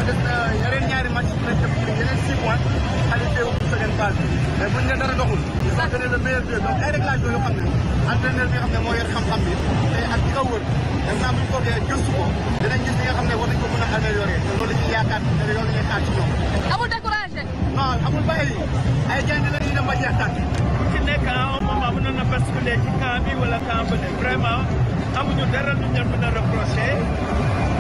des na yeneen ñaari match yi nekk yeneen 6 points qualifié wu pour seconde phase bi mais buñ ne dara doxul ça c'est le meilleur jeu donc ay réglages yoo xam ne entraîneur bi nga xam ne moo yor xam-xam bi te ak ki ko wër def naa bu ñu toogee gëstu ko dinañ gis li nga xam ne war nañ ko mën a améliorer te loolu la ñuy yaakaar te loolu la ñuy xaar ci ñoom. amul découragé. non amul bàyyi ay gaynde la ñuy dem ba jeex tàkk. ku ci nekk à un moment mënoon na basculer ci camp bi wala camp bële vraiment amuñu dara lu ñu mën a reprocher.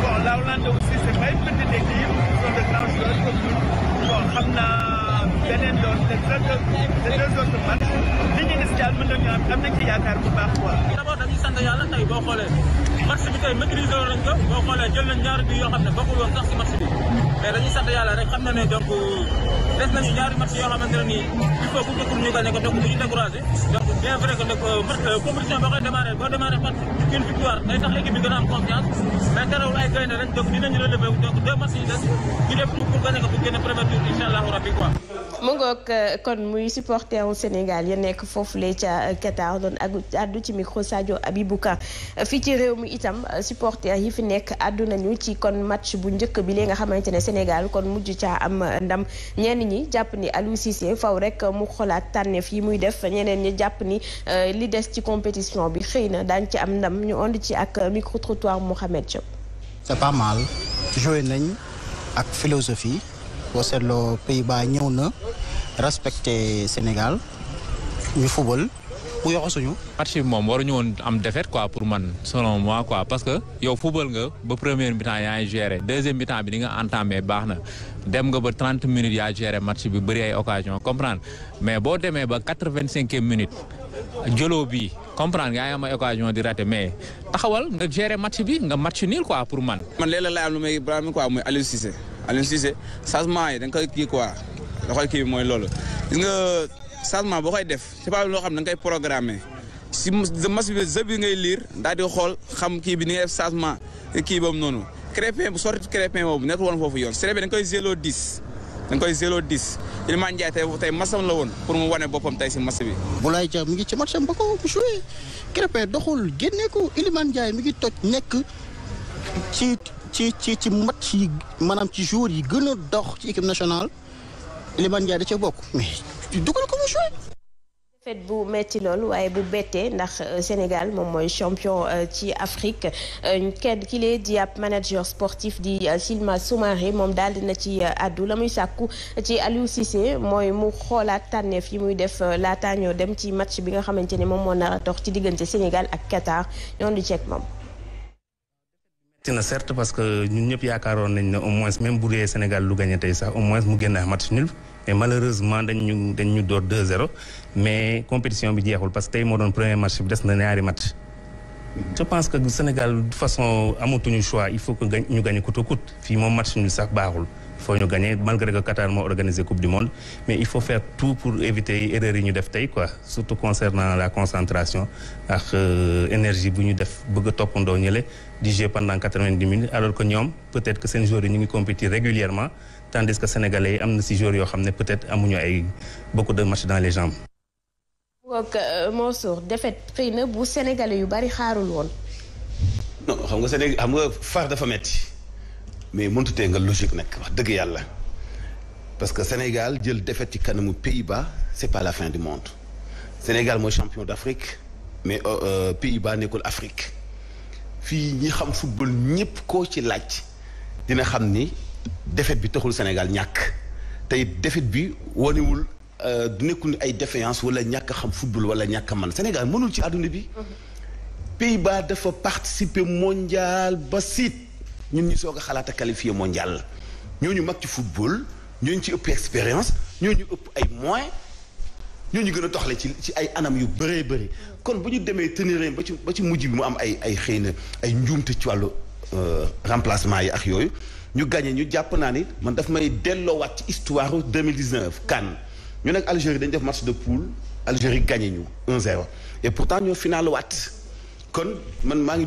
Bon, la Hollande aussi, c'est pas une petite équipe, ils sont de grands joueurs comme nous. Bon, xam naa beneen yoon les deux autres matchs li ñu gis daal mën nañu am nañ ci yaakaar bu baax quoi. D'abord dañuy sant yàlla tey boo xoolee match bi tey maîtriser nañ ko boo xoolee jël nañ ñaari bi yoo xam ne bokkul woon sax si match bi mais dañuy sant yàlla rek xam na ne donc des nañu ñaari match yoo xamante ne nii il faut que ñu gagné ko donc duñu découragé donc bien vrai que nag compétition boo koy démarré boo démarré par une victoire day tax équipe bi gën a am confiance mais terewul ay gaynde lañ donc dinañu relever donc 2 matchs yi des ñu def pour gagné ko pour génn premier tour incha allahu rabbi quoi. mu ngoog kon muy supporter wu Sénégal ya nekk foofule ca Qatar doon addu ci micro Sadio Abibou Ka fii ci réew mi itam supporter yi fi nekk addu nañu ci kon match bu njëkk bi li nga xamante ne Sénégal kon mujj caa am ndam ñenn ñi jàpp ni Aliou Cissé faw rek mu xolaat tànneef yi muy def ñeneen ñi jàpp ni li des ci compétition bi xëy na daañ ci am ndam ñu ond ci ak micro trottoir Mohamed Diop. C'est pas mal joué nañ ak philosophie boo seetloo Pays-Bas ñëw na respecté Sénégal ñu football bu yoxosuñu. match bi moom waruñu woon am défaite quoi pour man selon moi quoi parce que yow football nga ba première mi-temps yaa ngi géré deuxième mi-temps bi di nga entamé baax na dem nga ba 30 minutes yaa géré match bi bëri ay occasion comprendre mais boo demee ba 85e minute jëloo bi comprendre nga yaa am ay occasion di raté mais taxawal nga géré match bi nga match nul quoi pour man. man léeg-léeg laa am lu may Ibrahima quoi muy Aliou Cissé changement yi da nga koy kii quoi da koy kii mooy loolu gis nga changement boo koy def c'est pas loo xam ne da nga koy programmer si match bi jeu bi ngay lire daal di xool xam kii bi ni ngay def changement kii boobu noonu Crépin bu sorti Crépin boobu nekkul woon foofu yoon Crépin da nga koy zélo 10 da nga koy zélo 10 Iliman Ndiaye tey masam la woon pour mu wane boppam tey si match bi. Boulaye Dia mi ngi ci matcham ba ko bu joué Crépin doxul génne ko Iliman Ndiaye mi ngi toj nekk ci match yi maanaam ci jour yi gën a dox ci équipe nationale Iliman Ndiaye da cee bokk mais dugal ko mu joué. fet bu metti loolu waaye bu bettee ndax Sénégal moom mooy champion ci Afrique kenn ki lee di ab manager sportif di Silma Soumaré moom daal dina ci àddu la muy sàkku ci Aliou Cissé mooy mu xoolaat tànneef yi muy def laataa ñoo dem ci match bi nga xamante ne moom moo nar a dox ci diggante Sénégal ak Qatar ñoon di ceeg moom. na certes parce que ñun ñëpp yaakaaroon nañ ne au moins même bu dee Sénégal lu gagné tey sax au moins mu génn match nul mais malheureusement dañ ñu door 2-0 mais compétition bi jeexul parce que tey moo doon premier match bi des na ñaari match. je pense que Sénégal de façon amatuñu choix il faut que ñu gagné coûte que coûte fii moom match nul sax baaxul. il faut ñu gagné malgré que Qatar moo organisé coupe du monde mais il faut faire tout pour éviter erreurs yi ñu def tey quoi surtout concernant la concentration ak énergie bu ñu def bëgg a toppandoo ñële di jouer pendant 90 minutes alors que ñoom peut-être que seen joueurs yi ñu ngi compétir régulièrement tandis que sénégalais yi am na si joueurs yoo xam ne peut-être amuñu ay beaucoup de matchs dans les jambes. donc Mansour défaite xëy na bu sénégalais yu bari xaarul woon. non xam nga Sénégal xam nga far dafa metti mais mënutee nga logique nag wax dëgg yàlla parce que Sénégal jël défaite ci kanamu Pays-Bas c'est pas la fin du monde Sénégal mooy champion d'Afrique mais Pays-Bas nekkul Afrique fii ñi xam football ñépp koo ci laaj dina xam ni défaite bi taxul Sénégal ñàkk tey défaite bi wonewul du nekkul ni ay défaillance wala ñàkk xam football wala ñàkk man Sénégal mënul ci àdduna bi Pays-Bas dafa participer mondial ba siit ñun ñu soog a xalaat a qualifié mondial ñooñu mag ci football ñooñu ci ëpp expérience ñooñu ëpp ay moyens ñooñu gën a toxle ci ay anam yu bëree bëri kon bu ñu demee tenir ba ci mujj bi mu am ay xëy na ay njuumte ci wàllu remplacement yi ak yooyu ñu gagné ñu jàpp naa ni man daf may delloowaat ci histoire 2019 CAN ñu nag Algérie dañu def match de poule Algérie gagné ñu 1-0 et pourtant ñoo final waat kon man maa ngi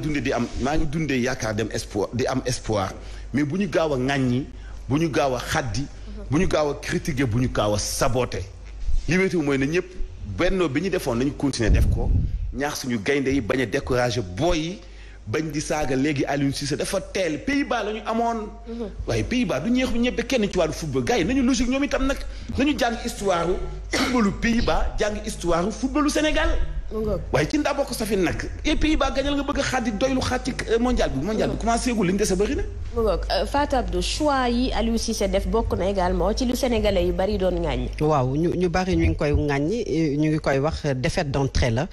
dundee yaakaar di am espoir mais bu ñu gaaw a ŋàññi bu ñu gaaw a xaddi bu ñu gaaw a critiquer bu ñu gaaw a saboter li wéetu mooy na ñëpp bennoo bi ñu defoon nañu continuer def ko ñaax suñu gaynde yi bañ a décourager booy yi bañ di saaga léegi Aliou Cissé dafa teel Pays-Bas la ñu amoon. waaye Pays-Bas du ñeexu ñebe kenn ci wàllu football gars yi nañu logique ñoom itam nag nañu jàng histoire footballu Pays-Bas jàng histoire footballu Sénégal. waaye ci ndaa bokk safin nag et Pays-Bas gañal nga bëgg a xaati doylu xaati mondial bi commencé gul li ñu dese bëri na. mu ngoog Fatou Abdou choix yi Aliou Cissé def bokk na également ci lu sénégalais yu bari doon ŋàññi. waaw ñu bari ñu ngi koy ŋàññi ñu ngi koy wax défaite d'entrée la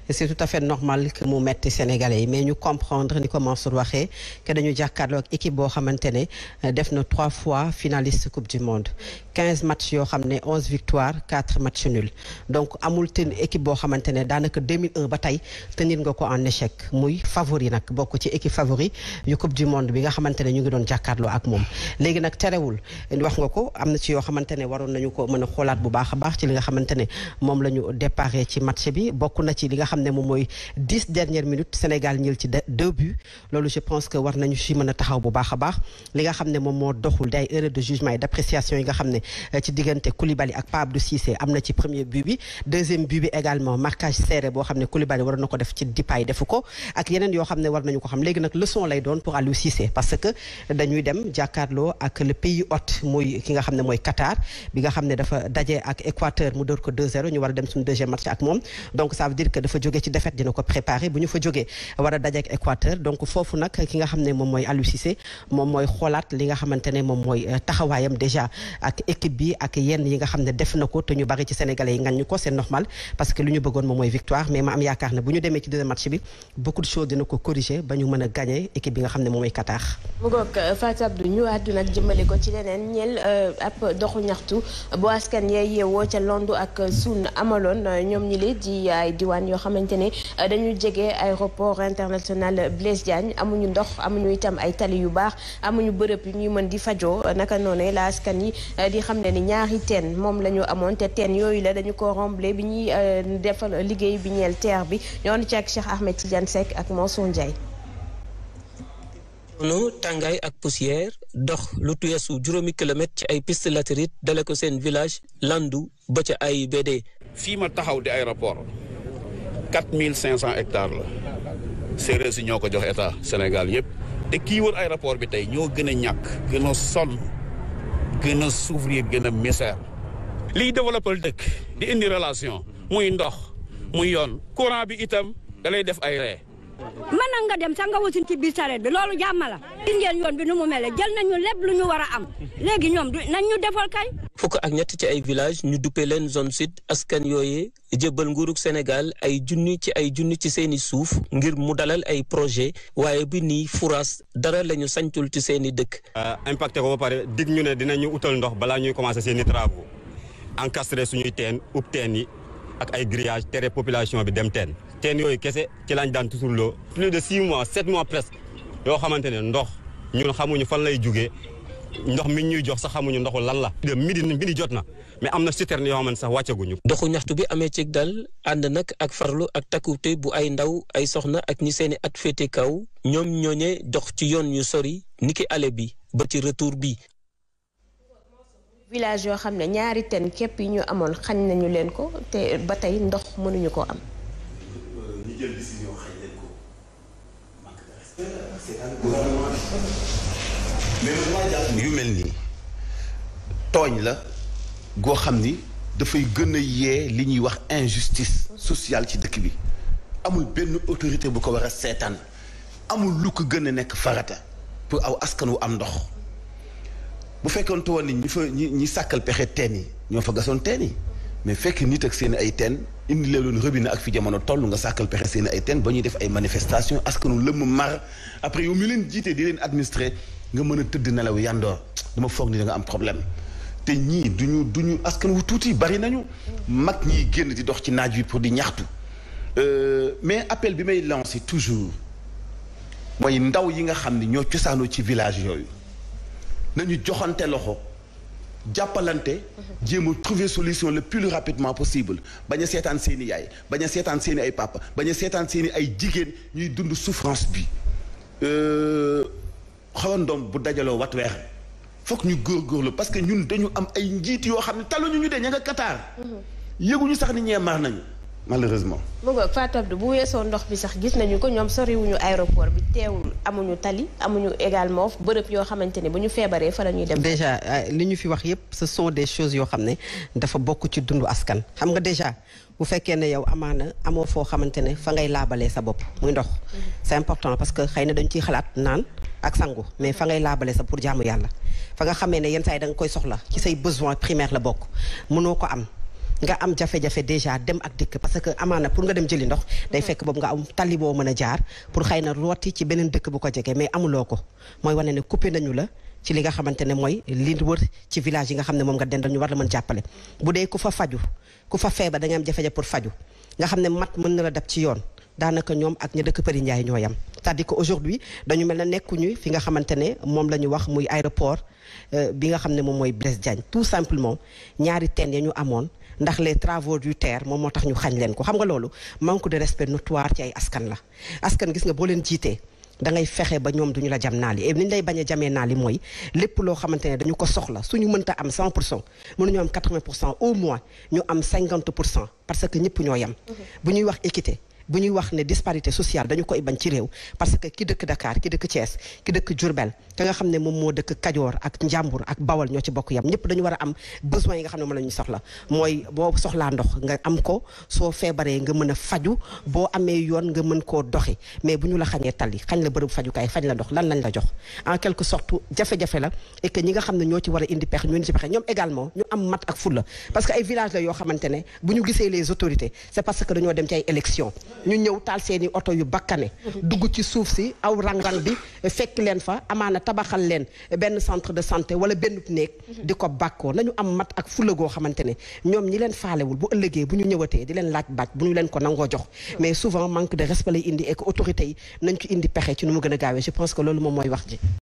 c'est tout à fait normal que mu metti sénégalais yi mais ñu comprendre ni ko Mansour waxee que dañu jàkkaarloo ak équipe boo xamante ne def na 3 fois finaliste coupe du monde 15 matchs yoo xam ne 11 victoires 4 matchs nuls donc amul ten équipe boo xamante ne daanaka 2001 ba tey tenir nga ko en échec muy favori nag bokk ci équipe favori yu coupe du monde bi nga xamante ne ñu ngi doon jàkkaarloo ak moom léegi nag terewul wax nga ko am na ci yoo xamante ne waroon nañu ko mën a xoolaat bu baax a baax ci li nga xamante ne moom la ñu déparé ci match bi bokk na ci li nga xam ne moom mooy 10 dernières minutes Sénégal ñël ci 2 buts loolu je pense que war nañu ci mën a taxaw bu baax a baax li nga xam ne moom moo doxul day erreur de jugement et d'appréciation yi nga xam ne ci diggante Koulibaly ak Pape Abdou Cissé am na ci premier but bi deuxième but bi également marquage serré boo xam ne Koulibaly waroon na ko def ci Depay defu ko ak yeneen yoo xam ne war nañu ko xam léegi nag leçon lay doon pour Aliou Cissé parce que dañuy dem jàkkaarloo ak le pays hôte muy ki nga xam ne mooy Qatar bi nga xam ne dafa daje ak Équateur mu dóor ko 2-0 ñu war a dem suñu deuxième match ak moom donc ça veut dire que dafa jógee ci défaite dina ko préparer bu ñu fa jógee war a daje ak Équateur donc foofu nag ki nga xam ne moom mooy Aliou Cissé moom mooy xoolaat li nga xamante ne moom mooy taxawaayam déjà ak équipe bi ak yenn yi nga xam ne def na ko te ñu bari ci sénégalais yi ngañ ko c'est normal parce que lu ñu bëggoon moom mooy victoire mais ma am yaakaar ne bu ñu demee ci deuxième match bi beaucoup de choses dina ko corriger ba ñu mën a gagner équipe bi nga xam ne moom mooy Qatar. mu ngoog Fatou Abdou ñu àddu nag jëmale ko ci leneen ñeel ab doxu ñaxtu bu askan yee yeewoo ca Londo ak Suun amaloon ñoom ñi lee di ay diwaan yoo xamante ne dañu jege aéroport international Blaise Diagne amuñu ndox amuñu itam ay tali yu baax amuñu bërëb yu ñuy mën di fajoo naka noonu la askan yi di xam ne ni ñaari teen moom la ñu amoon te teen yooyu la dañu ko remblé bi ñuy defal liggéey bi ñeel terre bi ñoon ci ak Cheikh Ahmed Tidiane Seck ak Mansour Ndiaye. noonu tàngaay ak poussière dox lu tuyeesu juróomi kilomètre ci ay piste latérite dale ko seen village Landu ba ca ay BD. fii ma taxaw di aéroport 4500 hectares la séeréer si ñoo ko jox état Sénégal yëpp te kii wër aéroport bi tey ñoo gën a ñàkk gën a sonn gën a souffrir gën a misère liy développé dëkk di indi relation muy ndox muy yoon courant bi itam da lay def ay ree mën na nga dem sax nga wasin ci biir sareet bi loolu jàmm la gis ngeen yoon bi nu mu mel jël nañu lépp lu ñu war a am léegi ñoom nañ ñu defal kay. fukk ak ñett ci ay village ñu duppe leen zone sud askan yooyee jëbbal nguurug Sénégal ay junni ci seeni suuf ngir mu dalal ay projet waaye bi nii furas dara lañu sañtul ci seeni dëkk. impacté ko ba pare dig ñu ne dinañu utal ndox balaa ñuy commencé seeni travaux encastré suñuy teen ub teen yi ak ay grillage tere population bi dem teen yooyu kese ci lañ daan tuturloo plus de 6 mois 7 mois presque yoo xamante ne ndox ñun xamuñu fan lay jugee ndox mi ñuy jox sax xamuñu ndoxu lan la. midi jot na mais am na citerne yoo xamante sax wàccaguñu. doxu ñaxtu bi amee ci dal ànd nag ak farlu ak takkute bu ay ndaw ay soxna ak ñi seeni at féete kaw ñoom ñooñee dox ci yoon yu sori niki ale bi ba ci retour bi. village yoo xam ne ñaari teen képp yi ñu amoon xañ nañu leen ko te ba tey ndox mënuñu ko am. ñu jël décision xañ leen ko manque de respect c'est un gouvernement mais maa jàpp ni yu mel nii tooñ la goo xam ni dafay gën a yee li ñuy wax injustice sociale ci dëkk bi amul benn autorité bu ko war a seetaan amul lu ko gën a nekk farata pour aw askan wu am ndox bu fekkoon woon ni ñi sàkkal pexe teen yi ñoo fa gasoon teen yi mais fekk nit ak seen ay teen indi leen robinet ak fi jamono toll nga sàkkal pexe seen ay teen ba ñuy def ay manifestation askanu lëmm mar après yow mi leen jiite di leen administrer nga mën a tëdd nelaw yandoor dama foog ni da nga am problème te ñii duñu askan wu tuuti bari nañu mag ñiy génn di dox ci naaj wi pour di ñaxtu mais appel bi may lancer toujours mooy ndaw yi nga xam ne ñoo cosaanoo ci village yooyu nañu joxante loxo jàppalante jéem a trouver solution le plus rapidement possible bañ a seetaan seeni yaay bañ a seetaan seeni ay papa bañ a seetaan seeni ay jigéen ñuy dund souffrance bi xawandoom bu dajaloo wat weex foog ñu góorgóorlu parce que ñun dañu am ay njiit yoo xam ne taluñu ñu de ña nga Qatar yëguñu sax ni ñee mar nañu malheureusement. mu ngoog Fatou Abdou bu weesoo ndox bi sax gis nañu ko ñoom soriwuñu aéroport bi teewul amuñu tali amuñu également bërëb yoo xamante ne bu ñu feebaree fa la ñuy dem. déjà li ñu fi wax yépp ce sont des choses yoo xam ne dafa bokk ci dundu askan xam nga déjà bu fekkee ne yow amaana amoo foo xamante ne fa ngay laabalee sa bopp muy ndox c'est important parce que xëy na dañ ciy xalaat naan ak sangu mais fa ngay laabalee sa pour jaamu yàlla fa nga xamee ne yenn saa yi da nga koy soxla ci say besoin primaire la bokk mënoo ko am nga am jafe-jafe déjà dem ak dikk parce que amaana pour nga dem jëli ndox day fekk boobu nga am tali boo mën a jaar pour xëy na rooti ci beneen dëkk bu ko jege mais amuloo ko mooy wane ne coupé nañu la ci li nga xamante ne mooy li wër ci village yi nga xam ne moom nga dendal ñu war la mën jàppale bu dee ku fa faju ku fa feebar da nga am jafe-jafe pour faju nga xam ne mat mën na la dab ci yoon daanaka ñoom ak ña dëkk Përi Njaay ñoo yam c'est-à-dire que aujourd'hui dañu mel ne nekkuñu fi nga xamante ne moom la ñu wax muy aéroport bi nga xam ne moom mooy Blaise Diagne tout simplement ñaari teen ya ñu amoon ndax les travaux du terre moom moo tax ñu xañ leen ko xam nga loolu manque de respect notoire ci ay askan la askan gis nga boo leen jiitee da ngay fexe ba ñoom duñu la jam naali et ni ñu lay bañ a jamee naali mooy lépp loo xamante ne dañu ko soxla suñu mënta am 100% mënuñu am 80% au moins ñu am 50% parce que ñëpp ñoo yem bu ñuy wax équité bu ñuy wax ne disparité sociale dañu koy bañ ci réew parce que ki dëkk Dakar ki dëkk Thiès ki dëkk Diourbel ka nga xam ne moom moo dëkk Kajoor ak Njàmbur ak Bawol ñoo ci bokk yam ñëpp dañu war a am besoin yi nga xam ne moom la ñuy soxla mooy boo soxlaa ndox nga am ko soo feebaree nga mën a faju boo amee yoon nga mën koo doxi mais bu ñu la xañee tali xañ la bërëb fajukaay fañ la ndox lan lañ la jox en quelque sorte jafe-jafe la et que ñi nga xam ne ñoo ci war a indi pexe ñoo indi ci pexe ñoom également ñu am mat ak fulla parce que ay village la yoo xamante ne bu ñu gisee les autorités c'est parce que dañoo dem ci ay élections ñu ñëw taal seeni oto yu bakkane dugg ci suuf si aw rang-rang bi fekk leen fa amaana tabaxal leen benn centre de santé wala benn néeg di ko bàkkoo nañu am mat ak fulla goo xamante ne ñoom ñi leen faalewul bu ëllëgee bu ñu ñëwatee di leen laaj baaj bu ñu leen ko nangoo jox mais souvent manque de respect lay indi et que autorités yi nañ ci indi pexe ci nu mu gën a gaawee je pense que loolu moom mooy wax ji